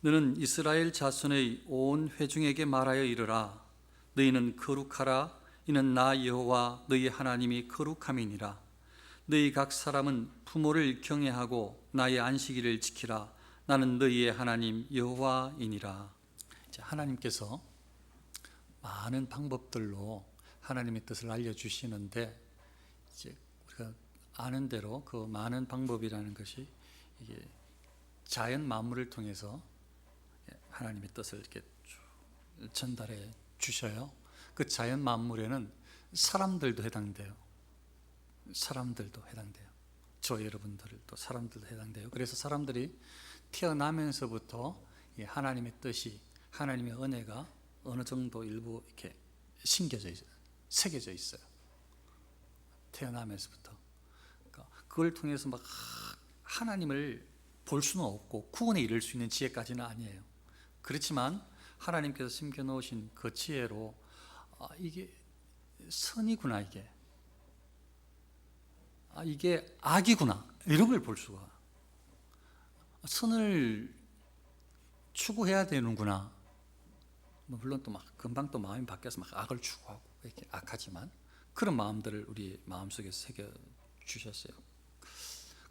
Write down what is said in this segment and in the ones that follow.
너는 이스라엘 자손의 온 회중에게 말하여 이르라. 너희는 거룩하라. 이는 나 여호와 너희 하나님이 거룩함이니라. 너희 각 사람은 부모를 경외하고 나의 안식일을 지키라. 나는 너희의 하나님 여호와이니라. 하나님께서 많은 방법들로 하나님의 뜻을 알려주시는데, 이제 우리가 아는 대로 그 많은 방법이라는 것이 이게 자연 만물을 통해서 하나님의 뜻을 이렇게 전달해 주셔요. 그 자연 만물에는 사람들도 해당돼요. 사람들도 해당돼요. 저 여러분들도 사람들도 해당돼요. 그래서 사람들이 태어나면서부터 하나님의 뜻이, 하나님의 은혜가 어느 정도 일부 이렇게 심겨져 있어요. 새겨져 있어요. 태어나면서부터. 그러니까 그걸 통해서 막 하나님을 볼 수는 없고 구원에 이를 수 있는 지혜까지는 아니에요. 그렇지만 하나님께서 심겨 놓으신 그 지혜로 이게 선이구나, 이게 악이구나, 이런 걸 볼 수가, 선을 추구해야 되는구나. 물론 또 막 금방 또 마음이 바뀌어서 막 악을 추구하고 이렇게 악하지만 그런 마음들을 우리 마음속에 새겨 주셨어요.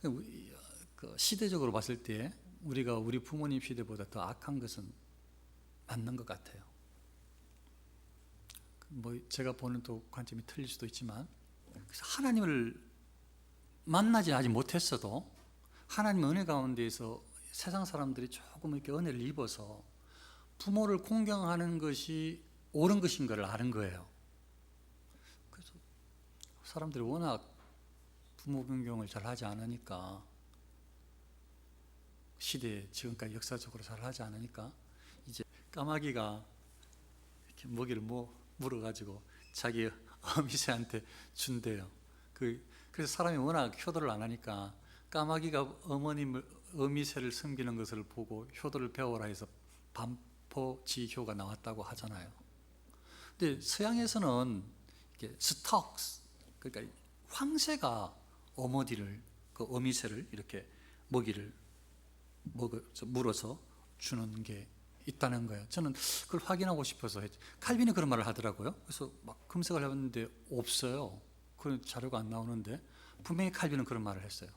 그 시대적으로 봤을 때 우리가 우리 부모님 시대보다 더 악한 것은 맞는 것 같아요. 뭐 제가 보는 또 관점이 틀릴 수도 있지만, 그래서 하나님을 만나지 아직 못했어도 하나님의 은혜 가운데에서 세상 사람들이 조금 이렇게 은혜를 입어서 부모를 공경하는 것이 옳은 것인 걸 아는 거예요. 그래서 사람들이 워낙 부모 공경을 잘 하지 않으니까, 시대 지금까지 역사적으로 잘 하지 않으니까 이제 까마귀가 이렇게 먹이를 물어가지고 자기 어미새한테 준대요. 그래서 사람이 워낙 효도를 안 하니까 까마귀가 어미새를 섬기는 것을 보고 효도를 배워라 해서 반포지효가 나왔다고 하잖아요. 근데 서양에서는 이렇게 스톡스, 그러니까 황새가 그 어미새를 이렇게 먹이를 물어서 주는 게 있다는 거예요. 저는 그걸 확인하고 싶어서 칼빈이 그런 말을 하더라고요. 그래서 막 검색을 해봤는데 없어요. 그런 자료가 안 나오는데 분명히 칼빈은 그런 말을 했어요.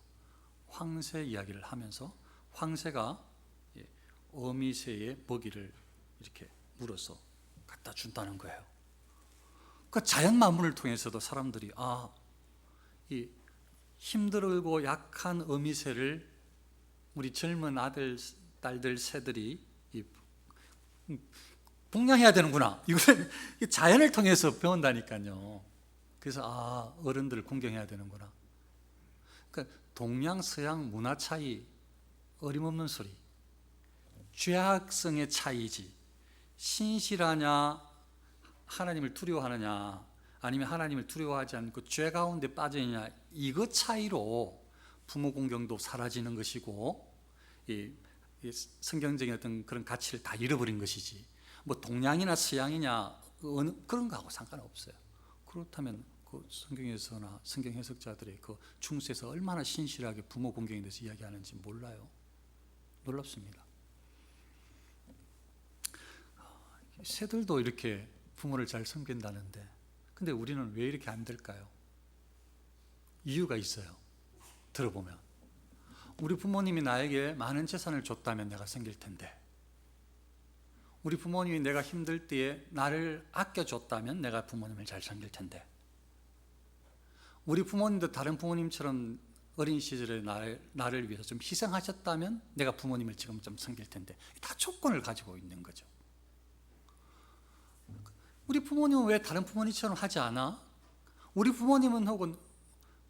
황새 이야기를 하면서 황새가 어미새의 먹이를 이렇게 물어서 갖다 준다는 거예요. 그 자연 만물을 통해서도 사람들이 이 힘들고 약한 어미새를 우리 젊은 아들, 딸들, 새들이 봉양해야 되는구나. 이걸 자연을 통해서 배운다니까요. 그래서 어른들을 공경해야 되는구나. 그러니까 동양 서양 문화 차이, 어림없는 소리, 죄악성의 차이지, 신실하냐, 하나님을 두려워하느냐, 아니면 하나님을 두려워하지 않고 죄 가운데 빠져있냐, 이거 차이로 부모 공경도 사라지는 것이고, 이 성경적인 어떤 그런 가치를 다 잃어버린 것이지, 뭐 동양이나 서양이냐 그런 거하고 상관없어요. 그렇다면 그 성경에서나 성경 해석자들의 그 중세에서 얼마나 신실하게 부모 공경에 대해서 이야기하는지 몰라요. 놀랍습니다. 새들도 이렇게 부모를 잘 섬긴다는데, 근데 우리는 왜 이렇게 안 될까요? 이유가 있어요. 들어보면 우리 부모님이 나에게 많은 재산을 줬다면 내가 섬길 텐데, 우리 부모님이 내가 힘들 때에 나를 아껴줬다면 내가 부모님을 잘 섬길 텐데, 우리 부모님도 다른 부모님처럼 어린 시절에 나를 위해서 좀 희생하셨다면 내가 부모님을 지금 좀 섬길 텐데, 다 조건을 가지고 있는 거죠. 우리 부모님은 왜 다른 부모님처럼 하지 않아? 우리 부모님은 혹은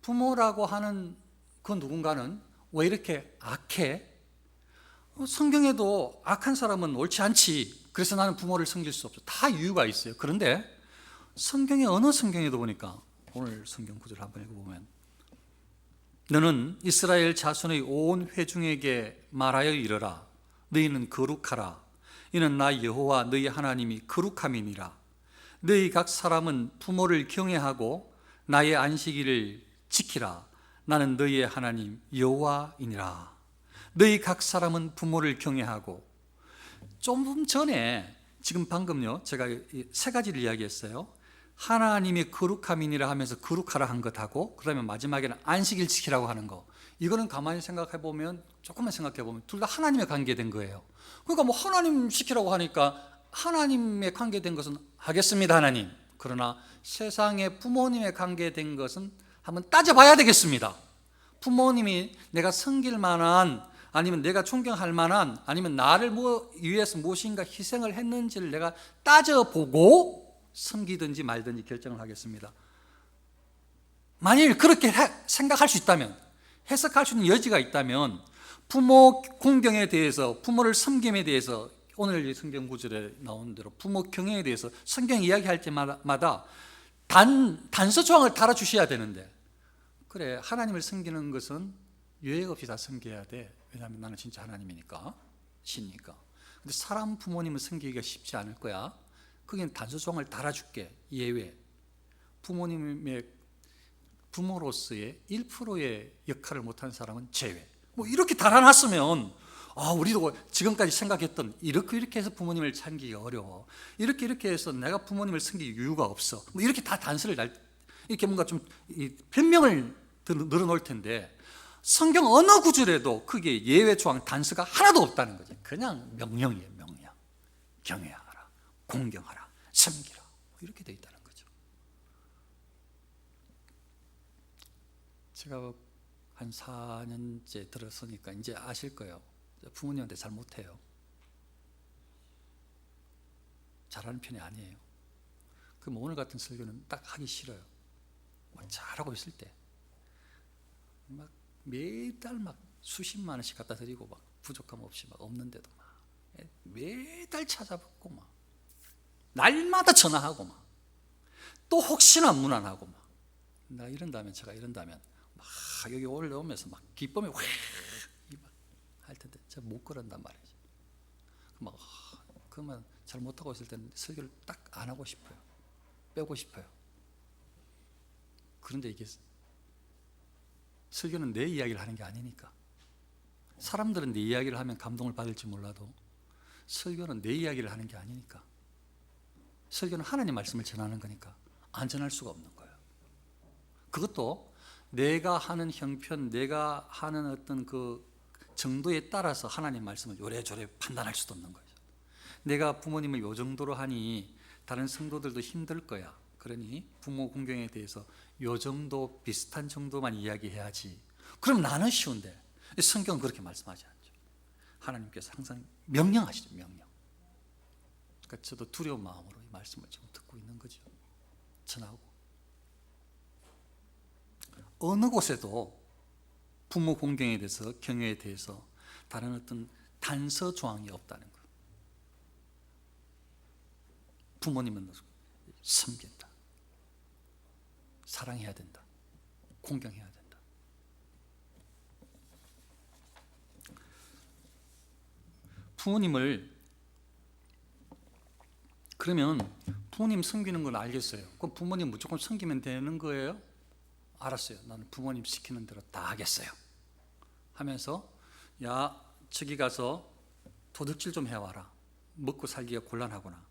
부모라고 하는 그 누군가는 왜 이렇게 악해? 성경에도 악한 사람은 옳지 않지, 그래서 나는 부모를 섬길 수 없어, 다 이유가 있어요. 그런데 성경의 어느 성경에도 보니까, 오늘 성경 구절을 한번 읽어보면, 너는 이스라엘 자손의 온 회중에게 말하여 이르라. 너희는 거룩하라. 이는 나 여호와 너희 하나님이 거룩함이니라. 너희 각 사람은 부모를 경외하고 나의 안식일을 지키라. 나는 너희의 하나님 여호와이니라. 너희 각 사람은 부모를 경외하고, 좀 전에 지금 방금요 제가 세 가지를 이야기했어요. 하나님이 거룩함이니라 하면서 거룩하라 한 것하고, 그다음에 마지막에는 안식일 지키라고 하는 거. 이거는 가만히 생각해 보면, 조금만 생각해 보면 둘 다 하나님에 관계된 거예요. 그러니까 뭐 하나님 지키라고 하니까 하나님에 관계된 것은 하겠습니다, 하나님. 그러나 세상에 부모님에 관계된 것은 한번 따져봐야 되겠습니다. 부모님이 내가 섬길 만한, 아니면 내가 존경할 만한, 아니면 나를 위해서 무엇인가 희생을 했는지를 내가 따져보고 섬기든지 말든지 결정을 하겠습니다. 만일 그렇게 생각할 수 있다면, 해석할 수 있는 여지가 있다면, 부모 공경에 대해서, 부모를 섬김에 대해서, 오늘 성경 구절에 나온 대로 부모 경영에 대해서 성경 이야기할 때마다 단서 조항을 달아주셔야 되는데, 그래, 하나님을 섬기는 것은 유예 없이 다 섬겨야 돼. 왜냐하면 나는 진짜 하나님이니까, 신이니까. 근데 사람 부모님을 섬기기가 쉽지 않을 거야. 거기는 단서 조항을 달아줄게. 예외. 부모로서의 1%의 역할을 못하는 사람은 제외. 뭐 이렇게 달아놨으면, 우리도 지금까지 생각했던 이렇게 해서 부모님을 섬기기가 어려워, 이렇게 해서 내가 부모님을 섬길 이유가 없어, 뭐 이렇게 다 단서를 이렇게 뭔가 좀 변명을 늘어놓을 텐데, 성경 어느 구절에도 그게 예외 조항 단서가 하나도 없다는 거지. 그냥 명령이에요. 명령. 경외하라, 공경하라, 섬기라, 이렇게 돼 있다는 거죠. 제가 한 4년째 들었으니까 이제 아실 거예요. 부모님한테 잘 못해요. 잘하는 편이 아니에요. 그럼 오늘 같은 설교는 딱 하기 싫어요. 잘하고 있을 때 막 매달 막 수십만 원씩 갖다 드리고, 막 부족함 없이 막 없는데도 막 매달 찾아뵙고, 막 날마다 전화하고, 막 또 혹시나 무난하고, 막 제가 이런다면 막 여기 올라오면서 막 기쁨이 확 할 텐데 제가 못 그런단 말이죠. 막 그러면 잘 못하고 있을 때는 설교를 딱 안 하고 싶어요. 빼고 싶어요. 그런데 이게 설교는 내 이야기를 하는 게 아니니까. 사람들은 내 이야기를 하면 감동을 받을지 몰라도 설교는 내 이야기를 하는 게 아니니까. 설교는 하나님 말씀을 전하는 거니까 안 전할 수가 없는 거예요. 그것도 내가 하는 형편, 내가 하는 어떤 그 정도에 따라서 하나님 말씀을 요래조래 판단할 수도 없는 거죠. 내가 부모님을 요 정도로 하니 다른 성도들도 힘들 거야. 그러니 부모 공경에 대해서 요 정도, 비슷한 정도만 이야기해야지. 그럼 나는 쉬운데 성경은 그렇게 말씀하지 않죠. 하나님께서 항상 명령하시죠. 명령. 그러니까 저도 두려운 마음으로 이 말씀을 지금 듣고 있는 거죠. 전하고. 어느 곳에도 부모 공경에 대해서, 경외에 대해서 다른 어떤 단서 조항이 없다는 것. 부모님은 섬긴다, 사랑해야 된다, 공경해야 된다. 부모님을, 그러면 부모님 섬기는 건 알겠어요. 그럼 부모님 무조건 섬기면 되는 거예요? 알았어요. 나는 부모님 시키는 대로 다 하겠어요 하면서, 야, 저기 가서 도둑질 좀 해와라. 먹고 살기가 곤란하구나.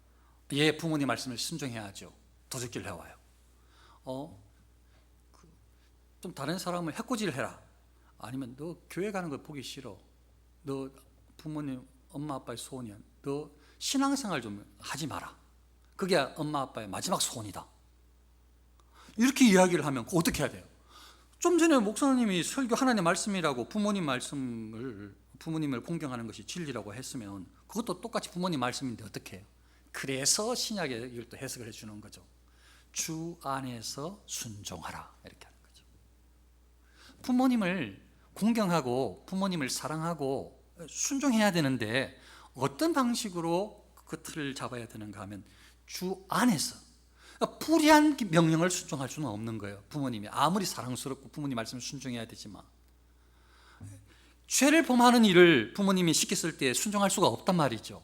예, 부모님 말씀을 순종해야죠. 도둑질 해와요. 좀 다른 사람을 해코지를 해라. 아니면 너 교회 가는 거 보기 싫어. 너 부모님, 엄마 아빠의 소원이야. 너 신앙생활 좀 하지 마라. 그게 엄마 아빠의 마지막 소원이다. 이렇게 이야기를 하면 어떻게 해야 돼요? 좀 전에 목사님이 설교 하나님 말씀이라고 부모님을 공경하는 것이 진리라고 했으면 그것도 똑같이 부모님 말씀인데 어떻게 해요? 그래서 신약에 이걸 또 해석을 해주는 거죠. 주 안에서 순종하라, 이렇게 하는 거죠. 부모님을 공경하고 부모님을 사랑하고 순종해야 되는데 어떤 방식으로 그 틀을 잡아야 되는가 하면 주 안에서. 그러니까 불의한 명령을 순종할 수는 없는 거예요. 부모님이 아무리 사랑스럽고 부모님 말씀을 순종해야 되지만 죄를 범하는 일을 부모님이 시켰을 때 순종할 수가 없단 말이죠.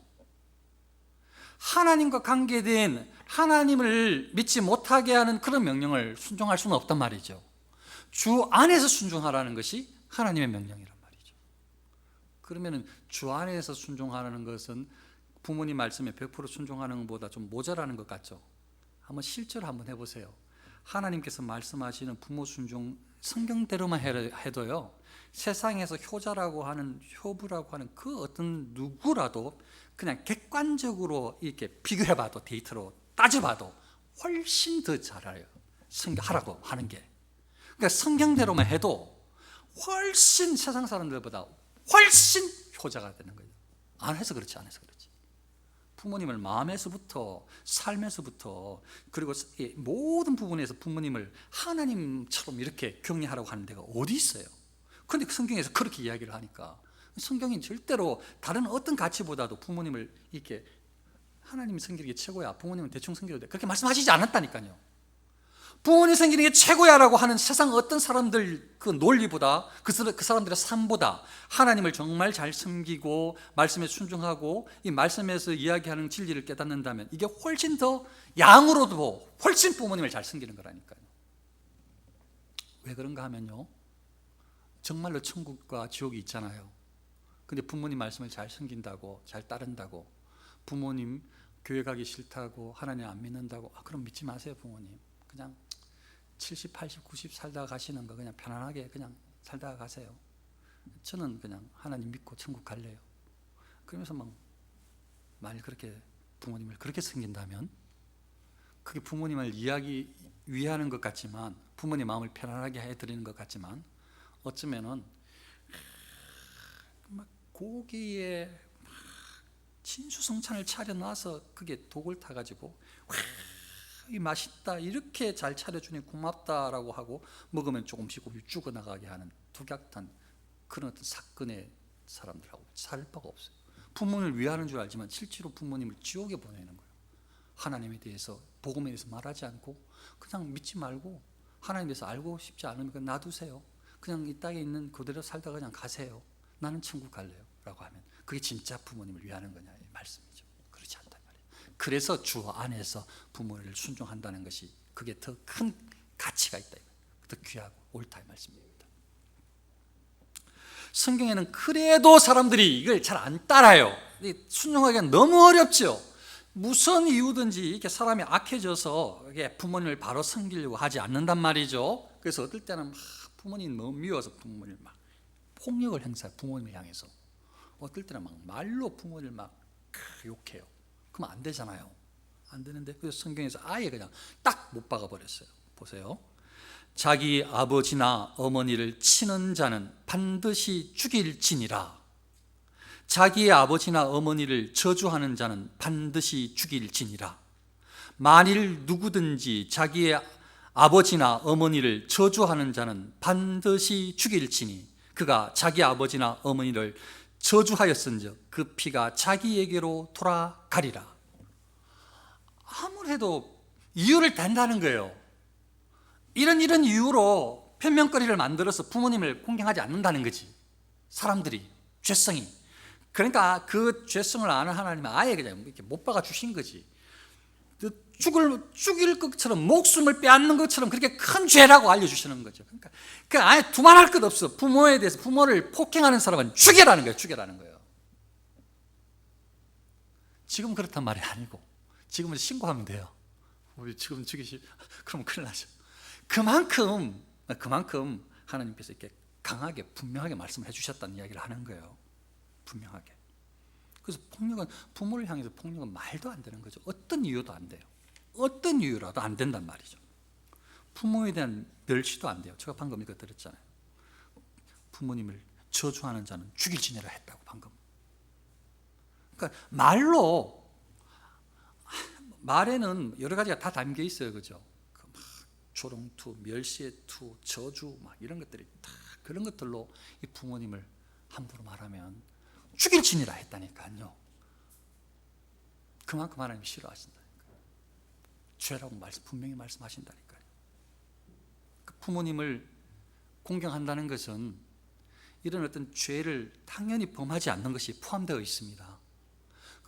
하나님과 관계된, 하나님을 믿지 못하게 하는 그런 명령을 순종할 수는 없단 말이죠. 주 안에서 순종하라는 것이 하나님의 명령이란 말이죠. 그러면 주 안에서 순종하라는 것은 부모님 말씀에 100% 순종하는 것보다 좀 모자라는 것 같죠? 한번 실제로 한번 해보세요. 하나님께서 말씀하시는 부모 순종 성경대로만 해도요, 세상에서 효자라고 하는, 효부라고 하는 그 어떤 누구라도 그냥 객관적으로 이렇게 비교해봐도, 데이터로 따져봐도 훨씬 더 잘해요. 하라고 하는 게. 그러니까 성경대로만 해도 훨씬 세상 사람들보다 훨씬 효자가 되는 거예요. 안 해서 그렇지, 안 해서 그렇지. 부모님을 마음에서부터, 삶에서부터, 그리고 모든 부분에서 부모님을 하나님처럼 이렇게 격려하라고 하는 데가 어디 있어요? 그런데 성경에서 그렇게 이야기를 하니까, 성경이 절대로 다른 어떤 가치보다도 부모님을 이렇게 하나님이 섬기는 게 최고야, 부모님은 대충 섬겨도 돼, 그렇게 말씀하시지 않았다니까요. 부모님 섬기는 게 최고야라고 하는 세상 어떤 사람들 그 논리보다, 그 사람들의 삶보다 하나님을 정말 잘 섬기고 말씀에 순종하고 이 말씀에서 이야기하는 진리를 깨닫는다면 이게 훨씬 더 양으로도 훨씬 부모님을 잘 섬기는 거라니까요. 왜 그런가 하면요, 정말로 천국과 지옥이 있잖아요. 근데 부모님 말씀을 잘 섬긴다고, 잘 따른다고, 부모님 교회 가기 싫다고, 하나님 안 믿는다고, 그럼 믿지 마세요. 부모님 그냥 70, 80, 90 살다가 가시는 거 그냥 편안하게 그냥 살다가 가세요. 저는 그냥 하나님 믿고 천국 갈래요. 그러면서 막 만일 그렇게 부모님을 그렇게 섬긴다면, 그게 부모님을 위하는 것 같지만, 부모님 마음을 편안하게 해드리는 것 같지만, 어쩌면은 막 고기에 진수성찬을 차려놔서 그게 독을 타가지고 이 맛있다, 이렇게 잘 차려주니 고맙다라고 하고 먹으면 조금씩 죽어나가게 하는 독약탄 그런 어떤 사건의 사람들하고 살 바가 없어요. 부모님을 위하는 줄 알지만 실제로 부모님을 지옥에 보내는 거예요. 하나님에 대해서, 복음에 대해서 말하지 않고 그냥 믿지 말고, 하나님에 대해서 알고 싶지 않으면 그냥 놔두세요. 그냥 이 땅에 있는 그대로 살다가 그냥 가세요. 나는 천국 갈래요 라고 하면 그게 진짜 부모님을 위하는 거냐 이 말씀이죠. 그렇지 않단 말이에요. 그래서 주 안에서 부모를 순종한다는 것이 그게 더 큰 가치가 있다, 더 귀하고 옳다 이 말씀입니다. 성경에는 그래도 사람들이 이걸 잘 안 따라요. 순종하기가 너무 어렵죠. 무슨 이유든지 이렇게 사람이 악해져서 부모님을 바로 섬기려고 하지 않는단 말이죠. 그래서 어떨 때는 부모님 너무 미워서 부모님을 막 폭력을 행사해요. 부모님을 향해서. 어떨 때는 막 말로 부모님을 막 욕해요. 그러면 안 되잖아요. 안 되는데, 그래서 성경에서 아예 그냥 딱 못 박아 버렸어요. 보세요. 자기 아버지나 어머니를 치는 자는 반드시 죽일지니라. 자기의 아버지나 어머니를 저주하는 자는 반드시 죽일지니라. 만일 누구든지 자기의 아버지나 어머니를 저주하는 자는 반드시 죽일지니 그가 자기 아버지나 어머니를 저주하였은즉 그 피가 자기에게로 돌아가리라. 아무래도 이유를 댄다는 거예요. 이런 이유로 변명거리를 만들어서 부모님을 공경하지 않는다는 거지. 사람들이 죄성이. 그러니까 그 죄성을 아는 하나님은 아예 그냥 이렇게 못 박아 주신 거지. 죽일 것처럼, 목숨을 빼앗는 것처럼 그렇게 큰 죄라고 알려주시는 거죠. 그러니까 그 아예 두말할 것 없어. 부모에 대해서, 부모를 폭행하는 사람은 죽여라는 거예요. 죽여라는 거예요. 지금 그렇단 말이 아니고, 지금은 신고하면 돼요. 우리 지금 그러면 큰일 나죠. 그만큼 하나님께서 이렇게 강하게 분명하게 말씀을 해주셨다는 이야기를 하는 거예요. 분명하게. 그래서 폭력은, 부모를 향해서 폭력은 말도 안 되는 거죠. 어떤 이유도 안 돼요. 어떤 이유라도 안 된단 말이죠. 부모에 대한 멸시도 안 돼요. 제가 방금 이거 들었잖아요. 부모님을 저주하는 자는 죽일지니라 했다고 방금. 그러니까 말에는 여러 가지가 다 담겨 있어요, 그죠? 조롱투, 멸시의 투, 저주, 막 이런 것들이 다 그런 것들로 이 부모님을 함부로 말하면 죽일지니라 했다니까요. 그만큼 하나님이 싫어하신다니까요. 죄라고 분명히 말씀하신다니까요. 그 부모님을 공경한다는 것은 이런 어떤 죄를 당연히 범하지 않는 것이 포함되어 있습니다.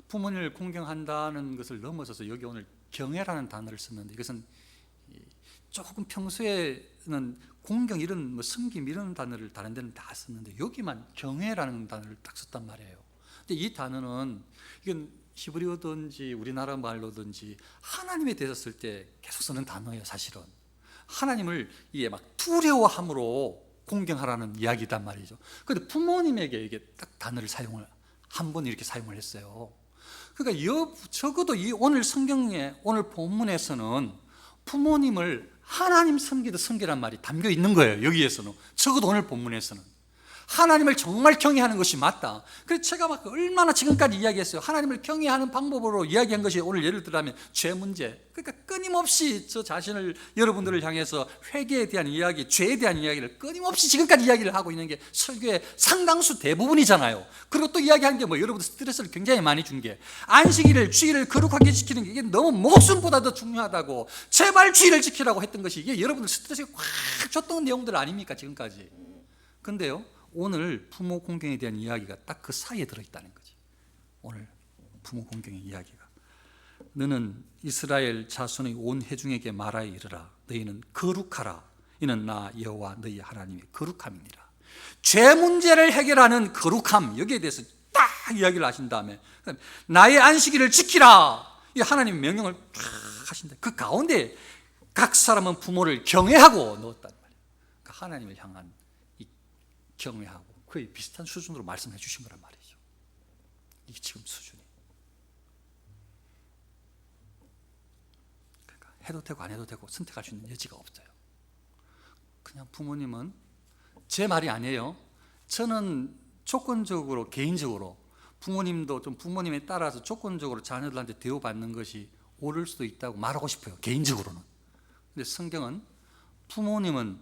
부모님을 공경한다는 것을 넘어서서 여기 오늘 경애라는 단어를 썼는데, 이것은 조금 평소에는 공경, 이런 섬김 이런 단어를 다른 데는 다 썼는데 여기만 경애라는 단어를 딱 썼단 말이에요. 근데 이 단어는 이건 히브리어든지 우리나라 말로든지 하나님에 대해서 쓸 때 계속 쓰는 단어예요. 사실은 하나님을 이게 막 두려워함으로 공경하라는 이야기단 말이죠. 그런데 부모님에게 이게 딱 단어를 사용을 한 번 이렇게 사용을 했어요. 그러니까 적어도 이 오늘 성경의 오늘 본문에서는 부모님을 하나님 섬기듯 섬기란 말이 담겨 있는 거예요. 여기에서는 적어도 오늘 본문에서는 하나님을 정말 경외하는 것이 맞다. 그래서 제가 막 얼마나 지금까지 이야기했어요. 하나님을 경외하는 방법으로 이야기한 것이 오늘 예를 들자면 죄 문제. 그러니까 끊임없이 저 자신을 여러분들을 향해서 회개에 대한 이야기, 죄에 대한 이야기를 끊임없이 지금까지 이야기를 하고 있는 게 설교의 상당수 대부분이잖아요. 그리고 또 이야기하는 게 뭐 여러분들 스트레스를 굉장히 많이 준 게 안식일을 주일을 거룩하게 지키는 게 이게 너무 목숨보다 더 중요하다고 제발 주일을 지키라고 했던 것이 이게 여러분들 스트레스가 꽉 줬던 내용들 아닙니까 지금까지. 근데요 오늘 부모 공경에 대한 이야기가 딱 그 사이에 들어있다는 거지. 오늘 부모 공경의 이야기가 너는 이스라엘 자손의 온 회중에게 말하여 이르라. 너희는 거룩하라. 이는 나 여호와 너희 하나님의 거룩함이니라. 죄 문제를 해결하는 거룩함, 여기에 대해서 딱 이야기를 하신 다음에 나의 안식일을 지키라. 이 하나님의 명령을 딱 하신다. 그 가운데 각 사람은 부모를 경외하고 넣었단 말이에요. 그러니까 하나님을 향한 경외하고 거의 비슷한 수준으로 말씀해 주신 거란 말이죠. 이게 지금 수준이. 그러니까 해도 되고 안 해도 되고 선택할 수 있는 여지가 없어요. 그냥 부모님은 제 말이 아니에요. 저는 조건적으로 개인적으로 부모님도 좀 부모님에 따라서 조건적으로 자녀들한테 대우받는 것이 옳을 수도 있다고 말하고 싶어요. 개인적으로는. 근데 성경은 부모님은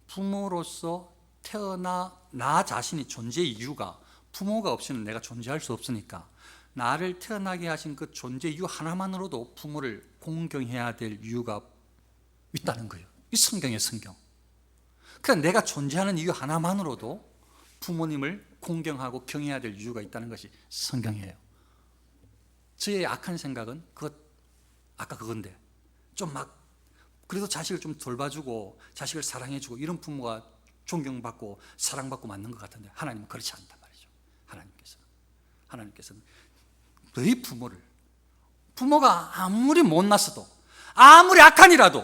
부모로서 태어나 나 자신이 존재의 이유가 부모가 없이는 내가 존재할 수 없으니까 나를 태어나게 하신 그 존재 이유 하나만으로도 부모를 공경해야 될 이유가 있다는 거예요. 이 성경의 성경. 그러니까 내가 존재하는 이유 하나만으로도 부모님을 공경하고 경외해야 될 이유가 있다는 것이 성경이에요. 저의 악한 생각은 아까 그건데 좀 막 그래도 자식을 좀 돌봐주고 자식을 사랑해주고 이런 부모가 존경받고 사랑받고 맞는 것 같은데 하나님은 그렇지 않단 말이죠. 하나님께서는 너희 부모가 아무리 못났어도 아무리 악한이라도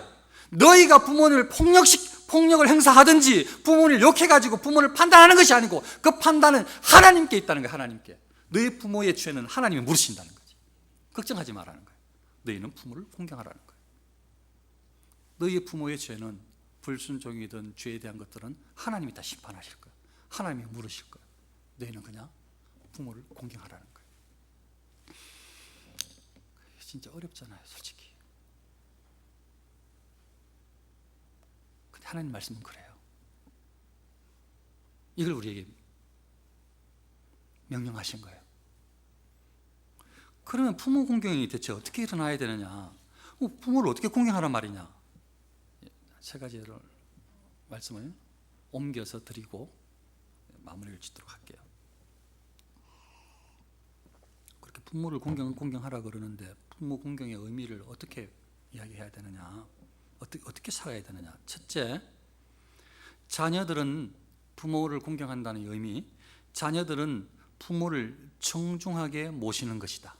너희가 부모를 폭력을 행사하든지 부모를 욕해가지고 부모를 판단하는 것이 아니고 그 판단은 하나님께 있다는 거예요. 하나님께. 너희 부모의 죄는 하나님이 물으신다는 거지. 걱정하지 말라는 거예요. 너희는 부모를 공경하라는 거예요. 너희의 부모의 죄는 불순종이든 죄에 대한 것들은 하나님이 다 심판하실 거예요. 하나님이 물으실 거예요. 너희는 그냥 부모를 공경하라는 거예요. 진짜 어렵잖아요, 솔직히. 근데 하나님 말씀은 그래요. 이걸 우리에게 명령하신 거예요. 그러면 부모 공경이 대체 어떻게 일어나야 되느냐? 부모를 어떻게 공경하란 말이냐? 세 가지를 말씀을 옮겨서 드리고 마무리를 짓도록 할게요. 그렇게 부모를 공경하라 그러는데 부모 공경의 의미를 어떻게 이야기해야 되느냐? 어떻게 살아야 되느냐? 첫째, 자녀들은 부모를 공경한다는 의미, 자녀들은 부모를 정중하게 모시는 것이다.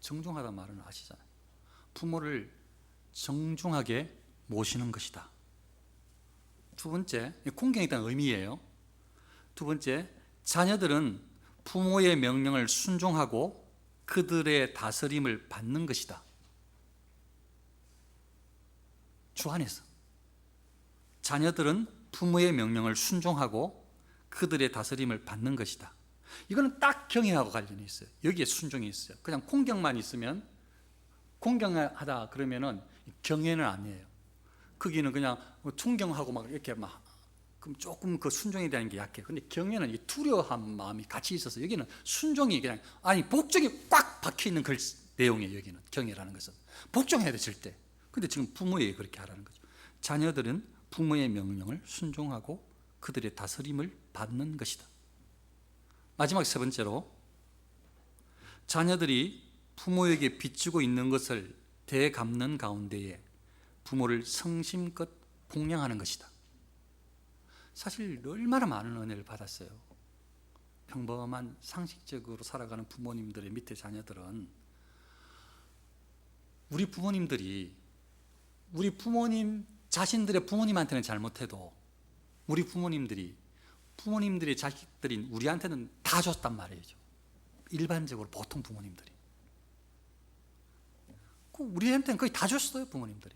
정중하다는 말은 아시잖아요. 부모를 정중하게 모시는 것이다. 두 번째, 공경에 대한 의미예요. 두 번째, 자녀들은 부모의 명령을 순종하고 그들의 다스림을 받는 것이다. 주 안에서 자녀들은 부모의 명령을 순종하고 그들의 다스림을 받는 것이다. 이거는 딱 경외하고 관련이 있어요. 여기에 순종이 있어요. 그냥 공경만 있으면 공경하다 그러면은 경외는 아니에요. 거기는 그냥 존경하고 막 이렇게 막 그럼 조금 그 순종에 대한 게 약해요. 근데 경외는 이 두려워한 마음이 같이 있어서 여기는 순종이 그냥 복종이 꽉 박혀 있는 내용이에요. 여기는 경외라는 것은 복종해야 돼 절대. 근데 지금 부모에게 그렇게 하라는 거죠. 자녀들은 부모의 명령을 순종하고 그들의 다스림을 받는 것이다. 마지막 세 번째로 자녀들이 부모에게 빚지고 있는 것을 되갚는 가운데에 부모를 성심껏 공양하는 것이다. 사실 얼마나 많은 은혜를 받았어요. 평범한 상식적으로 살아가는 부모님들의 밑에 자녀들은 우리 부모님들이 우리 부모님 자신들의 부모님한테는 잘못해도 우리 부모님들이 부모님들의 자식들인 우리한테는 다 줬단 말이죠. 일반적으로 보통 부모님들이. 우리한테는 거의 다 줬어요, 부모님들이.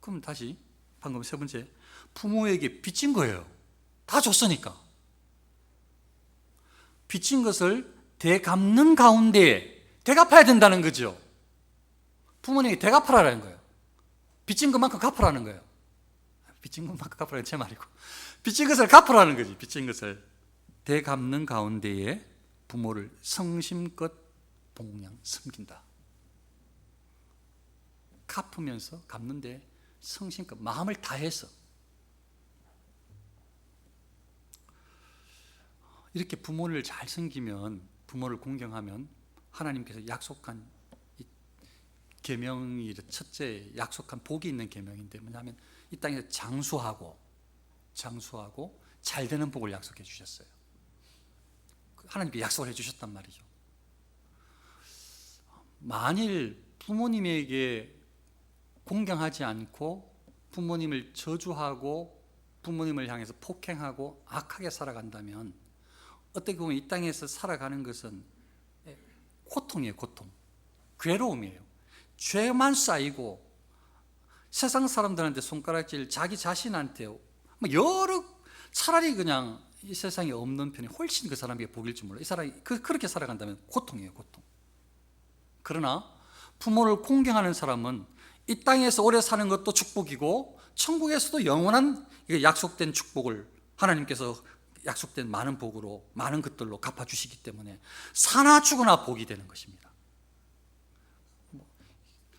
그럼 다시 방금 세 번째, 부모에게 빚진 거예요. 다 줬으니까. 빚진 것을 되갚는 가운데 되갚아야 된다는 거죠. 부모님에게 되갚으라는 거예요. 빚진 것만큼 갚으라는 거예요. 빚진 것만큼 갚으라는 제 말이고, 빚진 것을 갚으라는 거지. 빚진 것을 되갚는 가운데에 부모를 성심껏 봉양 섬긴다. 갚으면서 갚는데 성심껏 마음을 다해서 이렇게 부모를 잘 섬기면, 부모를 공경하면 하나님께서 약속한 계명이 첫째 약속한 복이 있는 계명인데 뭐냐면 이 땅에서 장수하고 잘 되는 복을 약속해 주셨어요. 하나님께 약속을 해 주셨단 말이죠. 만일 부모님에게 공경하지 않고 부모님을 저주하고 부모님을 향해서 폭행하고 악하게 살아간다면 어떻게 보면 이 땅에서 살아가는 것은 고통이에요. 고통, 괴로움이에요. 죄만 쌓이고 세상 사람들한테 손가락질, 자기 자신한테 여러, 차라리 그냥 이 세상에 없는 편이 훨씬 그 사람에게 복일 줄 몰라요. 이 사람이 그렇게 살아간다면 고통이에요. 고통. 그러나 부모를 공경하는 사람은 이 땅에서 오래 사는 것도 축복이고 천국에서도 영원한 약속된 축복을 하나님께서 약속된 많은 복으로, 많은 것들로 갚아주시기 때문에 사나 죽으나 복이 되는 것입니다.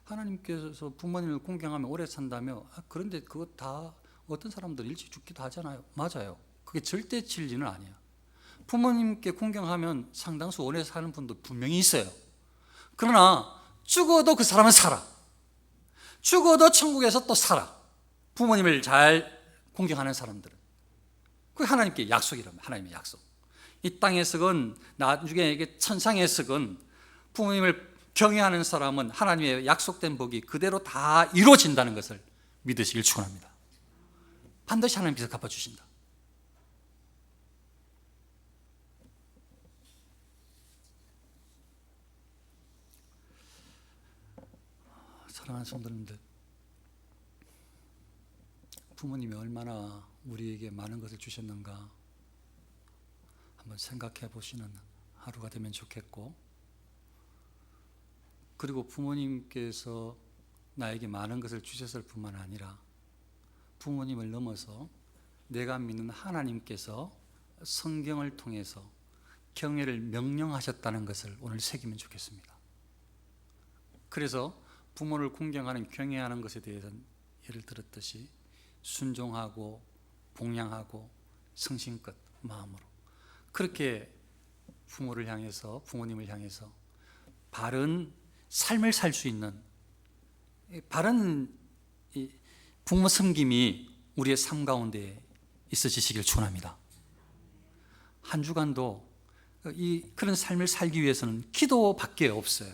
하나님께서 부모님을 공경하면 오래 산다며, 그런데 그거 다 어떤 사람들 일찍 죽기도 하잖아요. 맞아요. 그게 절대 진리는 아니에요. 부모님께 공경하면 상당수 오래 사는 분도 분명히 있어요. 그러나 죽어도 그 사람은 살아. 죽어도 천국에서 또 살아. 부모님을 잘 공경하는 사람들은. 그게 하나님께 약속이랍니다. 하나님의 약속. 이 땅에서건 나중에 천상에서건 부모님을 경외하는 사람은 하나님의 약속된 복이 그대로 다 이루어진다는 것을 믿으시길 축원합니다. 반드시 하나님께서 갚아주신다. 사랑하는 성도님들, 부모님이 얼마나 우리에게 많은 것을 주셨는가 한번 생각해 보시는 하루가 되면 좋겠고, 그리고 부모님께서 나에게 많은 것을 주셨을 뿐만 아니라 부모님을 넘어서 내가 믿는 하나님께서 성경을 통해서 경애를 명령하셨다는 것을 오늘 새기면 좋겠습니다. 그래서 부모를 공경하는, 경외하는 것에 대해서는 예를 들었듯이 순종하고 봉양하고 성심껏 마음으로 그렇게 부모를 향해서, 부모님을 향해서 바른 삶을 살 수 있는 바른 부모 섬김이 우리의 삶 가운데 있어지시길 축원합니다. 한 주간도 그런 삶을 살기 위해서는 기도밖에 없어요.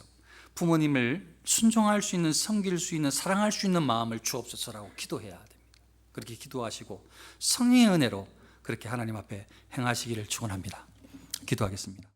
부모님을 순종할 수 있는, 섬길 수 있는, 사랑할 수 있는 마음을 주옵소서라고 기도해야 됩니다. 그렇게 기도하시고 성령의 은혜로 그렇게 하나님 앞에 행하시기를 축원합니다. 기도하겠습니다.